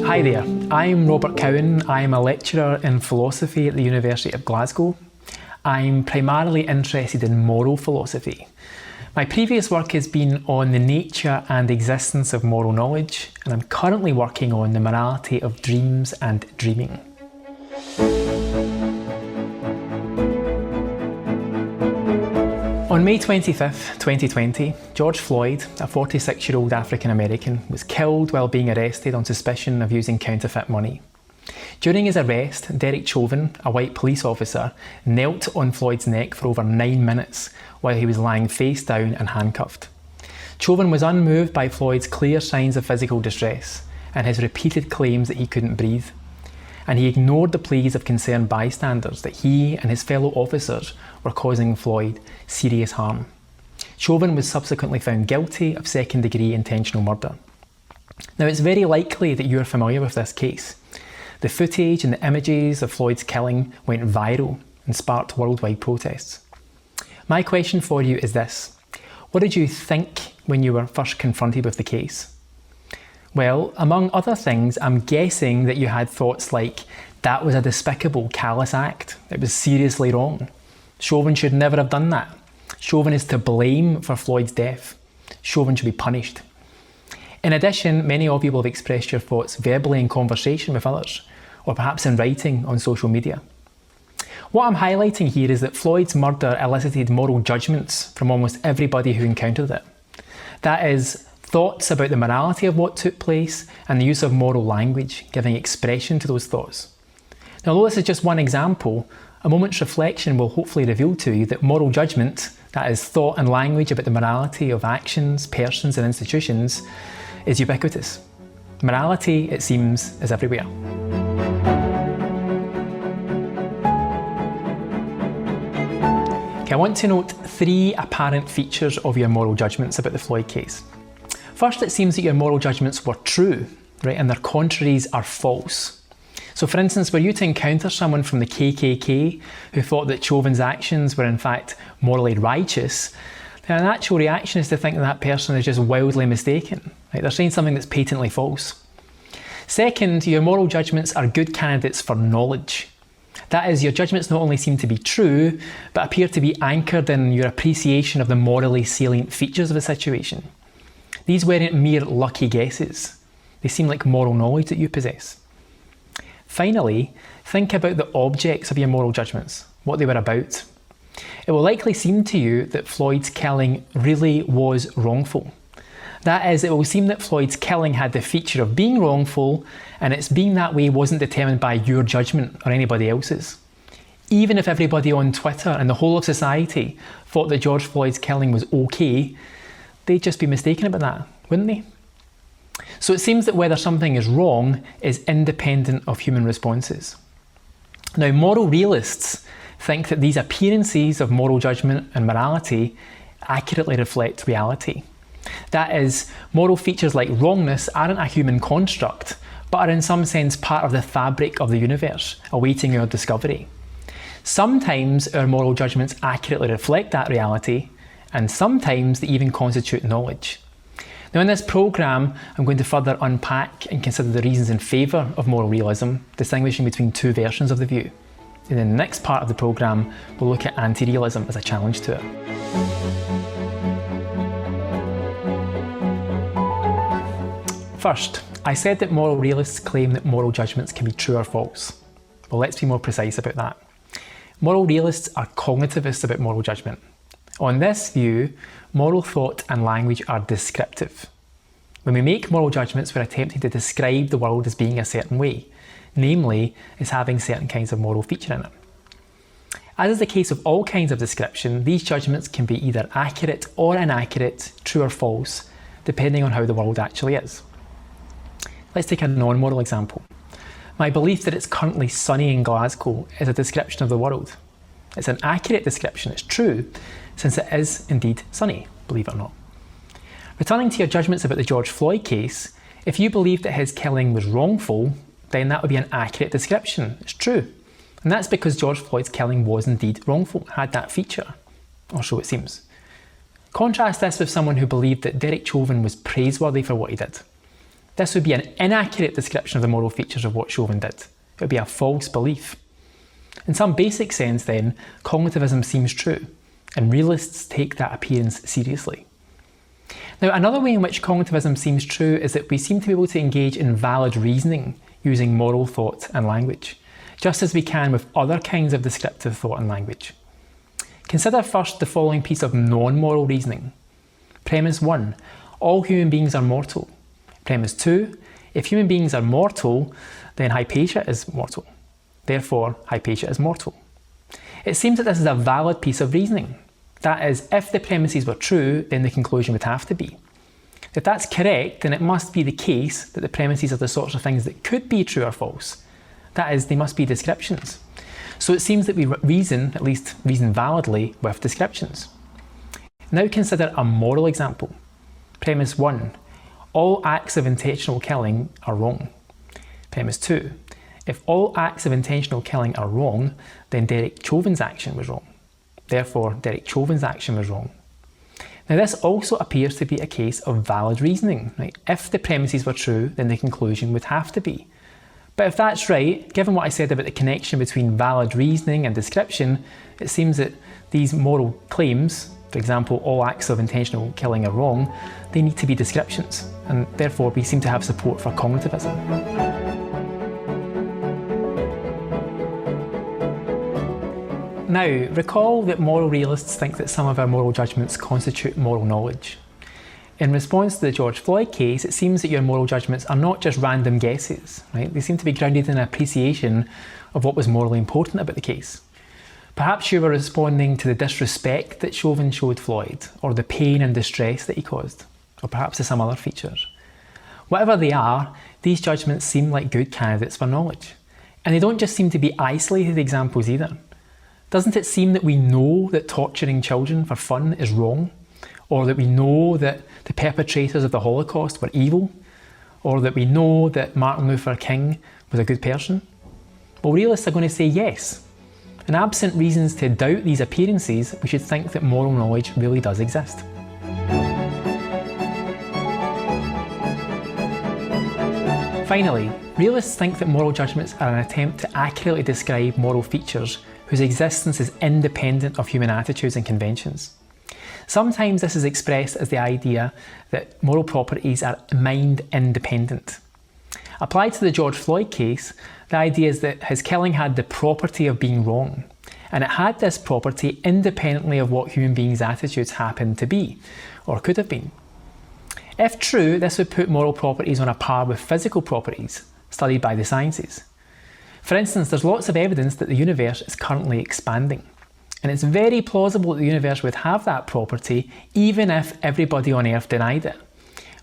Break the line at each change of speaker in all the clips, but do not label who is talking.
Hi there, I'm Robert Cowan. I'm a lecturer in philosophy at the University of Glasgow. I'm primarily interested in moral philosophy. My previous work has been on the nature and existence of moral knowledge, and I'm currently working on the morality of dreams and dreaming. On May 25th, 2020, George Floyd, a 46-year-old African-American, was killed while being arrested on suspicion of using counterfeit money. During his arrest, Derek Chauvin, a white police officer, knelt on Floyd's neck for over 9 minutes while he was lying face down and handcuffed. Chauvin was unmoved by Floyd's clear signs of physical distress and his repeated claims that he couldn't breathe. And he ignored the pleas of concerned bystanders that he and his fellow officers were causing Floyd serious harm. Chauvin was subsequently found guilty of second-degree intentional murder. Now, it's very likely that you are familiar with this case. The footage and the images of Floyd's killing went viral and sparked worldwide protests. My question for you is this: what did you think when you were first confronted with the case? Well, among other things, I'm guessing that you had thoughts like, that was a despicable, callous act. It was seriously wrong. Chauvin should never have done that. Chauvin is to blame for Floyd's death. Chauvin should be punished. In addition, many of you will have expressed your thoughts verbally in conversation with others, or perhaps in writing on social media. What I'm highlighting here is that Floyd's murder elicited moral judgments from almost everybody who encountered it. That is, thoughts about the morality of what took place and the use of moral language, giving expression to those thoughts. Now, although this is just one example, a moment's reflection will hopefully reveal to you that moral judgment, that is thought and language about the morality of actions, persons and institutions, is ubiquitous. Morality, it seems, is everywhere. Okay, I want to note 3 apparent features of your moral judgments about the Floyd case. First, it seems that your moral judgments were true, right, and their contraries are false. So for instance, were you to encounter someone from the KKK who thought that Chauvin's actions were in fact morally righteous, then a natural reaction is to think that that person is just wildly mistaken. Right? They're saying something that's patently false. Second, your moral judgments are good candidates for knowledge. That is, your judgments not only seem to be true, but appear to be anchored in your appreciation of the morally salient features of a situation. These weren't mere lucky guesses. They seem like moral knowledge that you possess. Finally, think about the objects of your moral judgments, what they were about. It will likely seem to you that Floyd's killing really was wrongful. That is, it will seem that Floyd's killing had the feature of being wrongful, and its being that way wasn't determined by your judgment or anybody else's. Even if everybody on Twitter and the whole of society thought that George Floyd's killing was okay, they'd just be mistaken about that, wouldn't they? So it seems that whether something is wrong is independent of human responses. Now, moral realists think that these appearances of moral judgment and morality accurately reflect reality. That is, moral features like wrongness aren't a human construct, but are in some sense part of the fabric of the universe, awaiting our discovery. Sometimes our moral judgments accurately reflect that reality, and sometimes they even constitute knowledge. Now, in this programme, I'm going to further unpack and consider the reasons in favour of moral realism, distinguishing between 2 versions of the view. And in the next part of the programme, we'll look at anti-realism as a challenge to it. First, I said that moral realists claim that moral judgments can be true or false. Well, let's be more precise about that. Moral realists are cognitivists about moral judgment. On this view, moral thought and language are descriptive. When we make moral judgments, we're attempting to describe the world as being a certain way, namely, as having certain kinds of moral feature in it. As is the case of all kinds of description, these judgments can be either accurate or inaccurate, true or false, depending on how the world actually is. Let's take a non-moral example. My belief that it's currently sunny in Glasgow is a description of the world. It's an accurate description, it's true, since it is indeed sunny, believe it or not. Returning to your judgments about the George Floyd case, if you believe that his killing was wrongful, then that would be an accurate description, it's true. And that's because George Floyd's killing was indeed wrongful, had that feature, or so it seems. Contrast this with someone who believed that Derek Chauvin was praiseworthy for what he did. This would be an inaccurate description of the moral features of what Chauvin did. It would be a false belief. In some basic sense then, cognitivism seems true, and realists take that appearance seriously. Now, another way in which cognitivism seems true is that we seem to be able to engage in valid reasoning using moral thought and language, just as we can with other kinds of descriptive thought and language. Consider first the following piece of non-moral reasoning. Premise 1, all human beings are mortal. Premise 2, if human beings are mortal, then Hypatia is mortal. Therefore, Hypatia is mortal. It seems that this is a valid piece of reasoning. That is, if the premises were true, then the conclusion would have to be. If that's correct, then it must be the case that the premises are the sorts of things that could be true or false. That is, they must be descriptions. So it seems that we reason, at least reason validly, with descriptions. Now consider a moral example. Premise 1, all acts of intentional killing are wrong. Premise 2, if all acts of intentional killing are wrong, then Derek Chauvin's action was wrong. Therefore, Derek Chauvin's action was wrong. Now this also appears to be a case of valid reasoning. Right? If the premises were true, then the conclusion would have to be. But if that's right, given what I said about the connection between valid reasoning and description, it seems that these moral claims, for example, all acts of intentional killing are wrong, they need to be descriptions, and therefore we seem to have support for cognitivism. Now, recall that moral realists think that some of our moral judgments constitute moral knowledge. In response to the George Floyd case, it seems that your moral judgments are not just random guesses, right? They seem to be grounded in an appreciation of what was morally important about the case. Perhaps you were responding to the disrespect that Chauvin showed Floyd, or the pain and distress that he caused, or perhaps to some other features. Whatever they are, these judgments seem like good candidates for knowledge. And they don't just seem to be isolated examples either. Doesn't it seem that we know that torturing children for fun is wrong? Or that we know that the perpetrators of the Holocaust were evil? Or that we know that Martin Luther King was a good person? Well, realists are going to say yes. And absent reasons to doubt these appearances, we should think that moral knowledge really does exist. Finally, realists think that moral judgments are an attempt to accurately describe moral features whose existence is independent of human attitudes and conventions. Sometimes this is expressed as the idea that moral properties are mind independent. Applied to the George Floyd case, the idea is that his killing had the property of being wrong, and it had this property independently of what human beings' attitudes happened to be, or could have been. If true, this would put moral properties on a par with physical properties studied by the sciences. For instance, there's lots of evidence that the universe is currently expanding. And it's very plausible that the universe would have that property even if everybody on Earth denied it.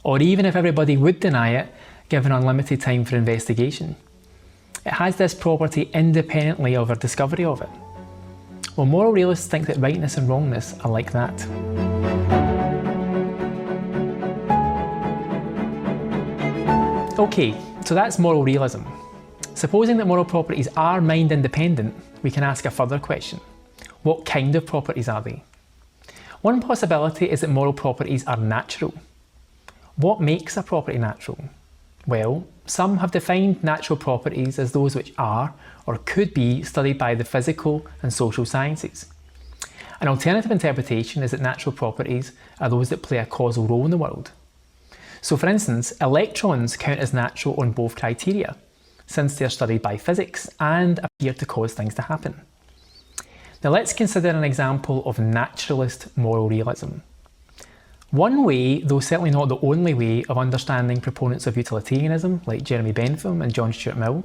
Or even if everybody would deny it, given unlimited time for investigation. It has this property independently of our discovery of it. Well, moral realists think that rightness and wrongness are like that. Okay, so that's moral realism. Supposing that moral properties are mind independent, we can ask a further question. What kind of properties are they? One possibility is that moral properties are natural. What makes a property natural? Well, some have defined natural properties as those which are, or could be, studied by the physical and social sciences. An alternative interpretation is that natural properties are those that play a causal role in the world. So for instance, electrons count as natural on both criteria, since they are studied by physics and appear to cause things to happen. Now let's consider an example of naturalist moral realism. One way, though certainly not the only way, of understanding proponents of utilitarianism, like Jeremy Bentham and John Stuart Mill,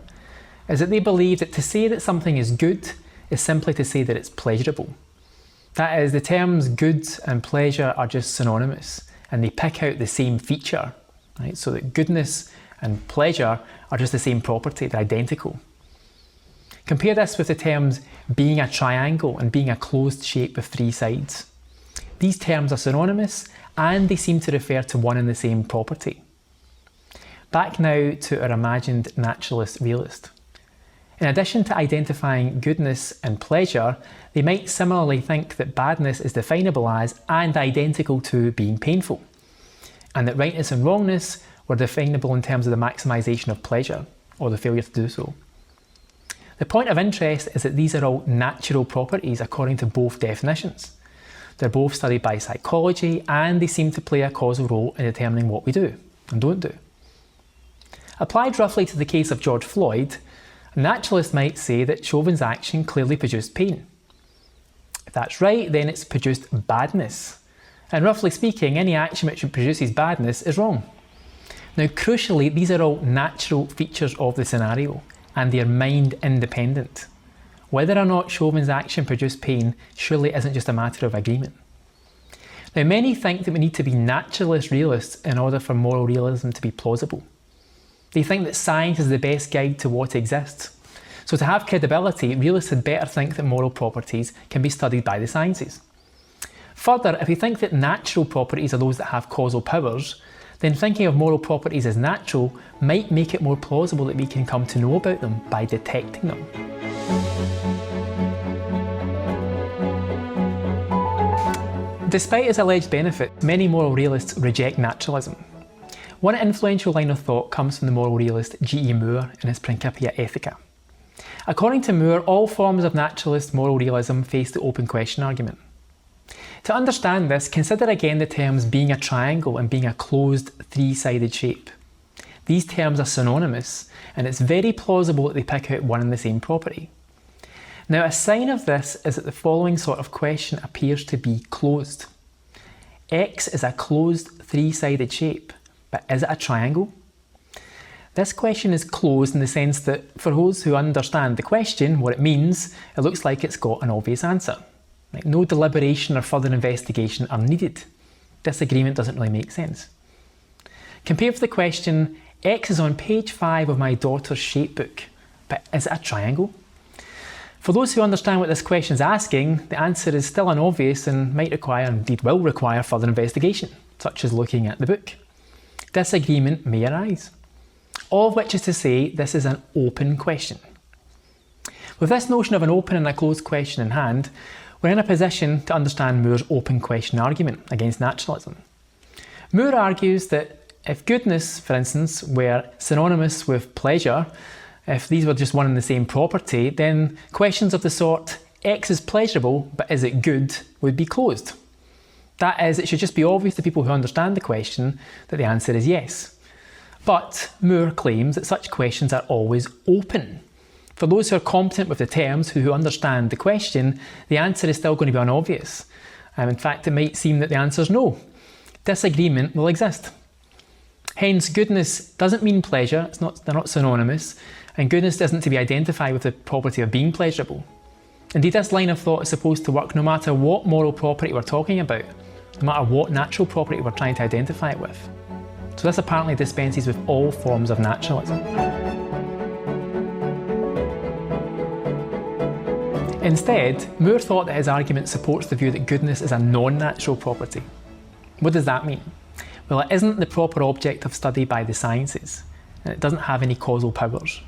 is that they believe that to say that something is good is simply to say that it's pleasurable. That is, the terms good and pleasure are just synonymous, and they pick out the same feature, right? So that goodness and pleasure are just the same property, they're identical. Compare this with the terms being a triangle and being a closed shape with three sides. These terms are synonymous and they seem to refer to one and the same property. Back now to our imagined naturalist realist. In addition to identifying goodness and pleasure, they might similarly think that badness is definable as and identical to being painful, and that rightness and wrongness, were definable in terms of the maximisation of pleasure, or the failure to do so. The point of interest is that these are all natural properties according to both definitions. They're both studied by psychology, and they seem to play a causal role in determining what we do and don't do. Applied roughly to the case of George Floyd, a naturalist might say that Chauvin's action clearly produced pain. If that's right, then it's produced badness. And roughly speaking, any action which produces badness is wrong. Now, crucially, these are all natural features of the scenario, and they are mind independent. Whether or not Chauvin's action produced pain surely isn't just a matter of agreement. Now, many think that we need to be naturalist realists in order for moral realism to be plausible. They think that science is the best guide to what exists. So to have credibility, realists had better think that moral properties can be studied by the sciences. Further, if we think that natural properties are those that have causal powers, then thinking of moral properties as natural might make it more plausible that we can come to know about them by detecting them. Despite its alleged benefits, many moral realists reject naturalism. One influential line of thought comes from the moral realist G.E. Moore in his Principia Ethica. According to Moore, all forms of naturalist moral realism face the open question argument. To understand this, consider again the terms being a triangle and being a closed three-sided shape. These terms are synonymous, and it's very plausible that they pick out one and the same property. Now, a sign of this is that the following sort of question appears to be closed. X is a closed three-sided shape, but is it a triangle? This question is closed in the sense that for those who understand the question, what it means, it looks like it's got an obvious answer. Like, no deliberation or further investigation are needed. This agreement doesn't really make sense. Compared with the question, X is on page 5 of my daughter's shapebook, but is it a triangle? For those who understand what this question is asking, the answer is still unobvious and might require, indeed will require, further investigation, such as looking at the book. Disagreement may arise. All of which is to say, this is an open question. With this notion of an open and a closed question in hand, we're in a position to understand Moore's open question argument against naturalism. Moore argues that if goodness, for instance, were synonymous with pleasure, if these were just one and the same property, then questions of the sort, X is pleasurable, but is it good, would be closed. That is, it should just be obvious to people who understand the question that the answer is yes. But Moore claims that such questions are always open. For those who are competent with the terms, who understand the question, the answer is still going to be unobvious. In fact, it might seem that the answer is no. Disagreement will exist. Hence, goodness doesn't mean pleasure, they're not synonymous, and goodness isn't to be identified with the property of being pleasurable. Indeed, this line of thought is supposed to work no matter what moral property we're talking about, no matter what natural property we're trying to identify it with. So this apparently dispenses with all forms of naturalism. Instead, Moore thought that his argument supports the view that goodness is a non-natural property. What does that mean? Well, it isn't the proper object of study by the sciences, and it doesn't have any causal powers.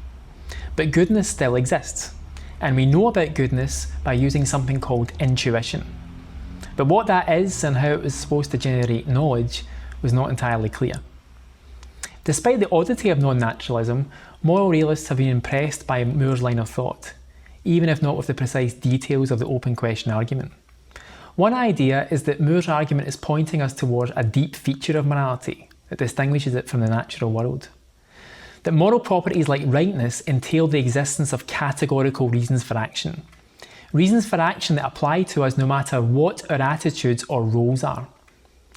But goodness still exists, and we know about goodness by using something called intuition. But what that is and how it was supposed to generate knowledge was not entirely clear. Despite the oddity of non-naturalism, moral realists have been impressed by Moore's line of thought, even if not with the precise details of the open question argument. One idea is that Moore's argument is pointing us towards a deep feature of morality that distinguishes it from the natural world. That moral properties like rightness entail the existence of categorical reasons for action. Reasons for action that apply to us no matter what our attitudes or roles are.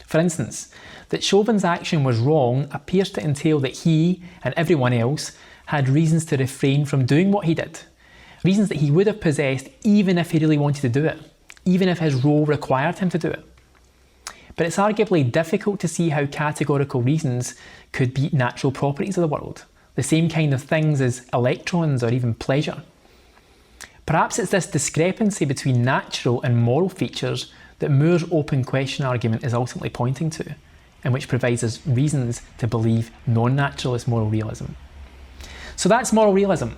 For instance, that Chauvin's action was wrong appears to entail that he and everyone else had reasons to refrain from doing what he did. Reasons that he would have possessed even if he really wanted to do it, even if his role required him to do it. But it's arguably difficult to see how categorical reasons could be natural properties of the world, the same kind of things as electrons or even pleasure. Perhaps it's this discrepancy between natural and moral features that Moore's open question argument is ultimately pointing to, and which provides us reasons to believe non-naturalist moral realism. So that's moral realism.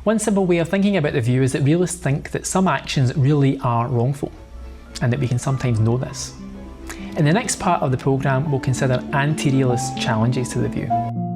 One simple way of thinking about the view is that realists think that some actions really are wrongful, and that we can sometimes know this. In the next part of the programme, we'll consider anti-realist challenges to the view.